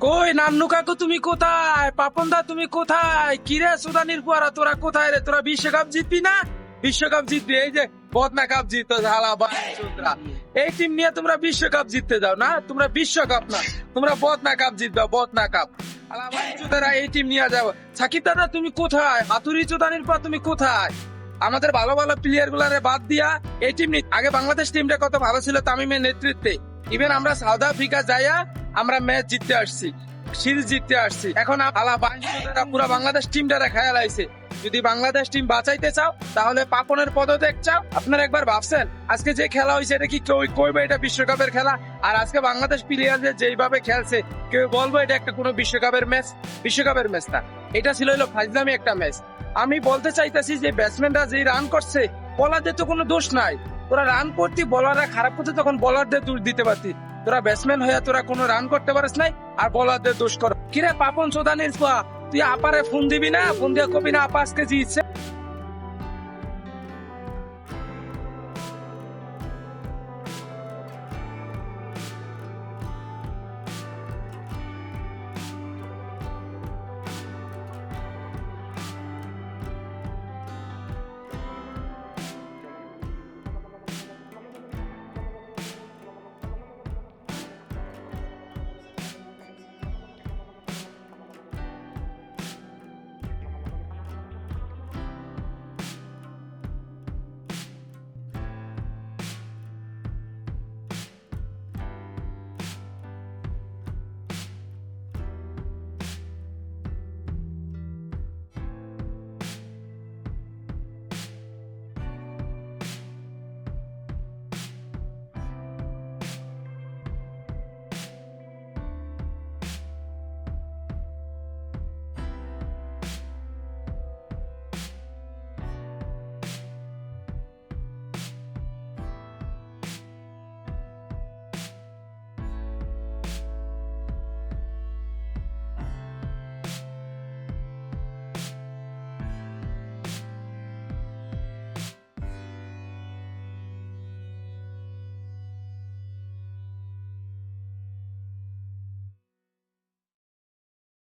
কই নান্নু কাকু তুমি কোথায়? পাপন দা তুমি কোথায়? কিরে সুদানির পুয়ারা তোরা কোথায় রে? তোরা বিশ্বকাপ জিতবি না? বিশ্বকাপ জিতবি, এই যে বদনা কাপ জিততো ঝালা বাচ্চুদরা। এই টিম নিয়ে তোমরা বিশ্বকাপ জিততে যাও না? তোমরা বিশ্বকাপ না, তোমরা বদনা কাপ জিতবা, বদনা কাপ। আলা বাচ্চুদেরা এই টিম নিয়ে যাও। সাকিব দাদা তুমি কোথায়? হাতুড়ি চোদানির পর তুমি কোথায়? আমাদের ভালো ভালো প্লেয়ার গুলারে বাদ দিয়া এই টিম আগে বাংলাদেশ টিমটা কত ভালো ছিল তামিমের নেতৃত্বে। ইভেন আমরা সাউথ আফ্রিকা যাইয়া আমরা ম্যাচ জিততে আসছি, সিরিজ জিততে আসছি। এখন আলা বাংলাদেশ পুরো বাংলাদেশ টিমটা খেয়াল আইছে। যদি বাংলাদেশ টিম বাঁচাইতে চাও তাহলে পাপনের পদত্যাগ চাও। আপনারা একবার ভাবছেন আজকে যে খেলা হয়েছে এটা কি কেউ কইবে এটা বিশ্বকাপের খেলা? আর আজকে বাংলাদেশ প্লেয়ারদের যেভাবে খেলছে কেউ বলবো এটা একটা কোনো বিশ্বকাপের ম্যাচ? বিশ্বকাপের ম্যাচ না, এটা ছিল হলো ফাইজলামি একটা ম্যাচ। আমি বলতে চাইতেছি যে ব্যাটসম্যানরা যে রান করছে বলারদের তো কোনো দোষ নাই। তোরা রান করতি, বলাররা খারাপ করতে তখন বলারদের দোষ দিতে পারতি। তোরা ব্যাটসম্যান হইয়া তোরা কোনো রান করতে পারিস নাই আর বলারদের দোষ কর। কিরে পাপন চোদানির পা, তুই আপারে ফোন দিবি না? ফোন দিয়ে কবি না আপা আজকে জিতছে?